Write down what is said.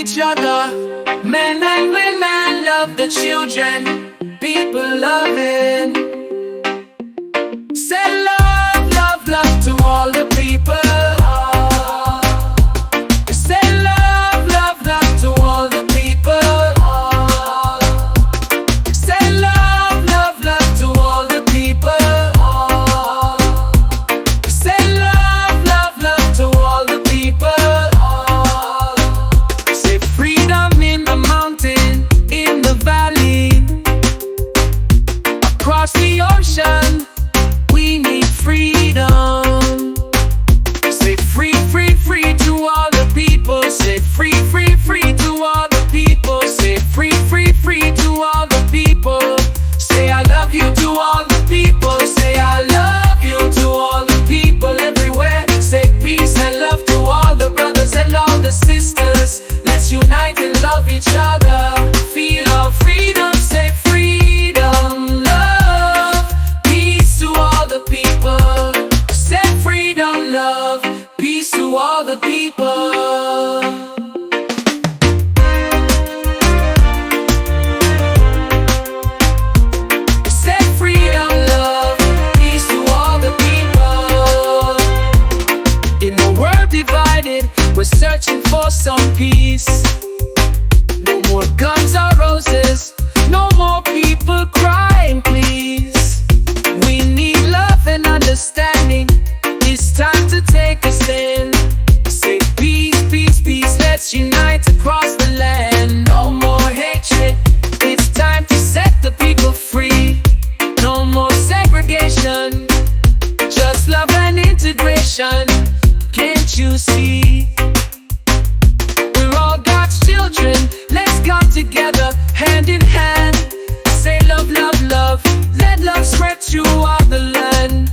each other. Men and women love the children. People loving. Say love, love, love to all the people. Say love, love, love to all the people. Say love, love, love to all the people. Say love, love, love to all the people. Say freedom in the mountain, in the valley, across the ocean. We need freedom. Say free, free, free to all the people. Say free, free, free to all the people. Say free, free, free to all the people. Say I love you to all the people. Say I love you to all the people everywhere. Say peace and love to all the brothers and all the sisters. Let's unite and love each other. Feel our freedom. Say freedom, love, peace to all the people. Say freedom, love, peace to all the people. Say freedom, love, peace to all the people. In a world divided, we're searching for some peace. No more guns or roses, no more people crying, please. We need love and understanding. It's time to take a stand. Say peace, peace, peace, let's unite across the land. No more hatred, it's time to set the people free. No more segregation, just love and integration. Can't you see? We're all God's children, let's come together, hand in hand. Say love, love, love, let love spread throughout the land.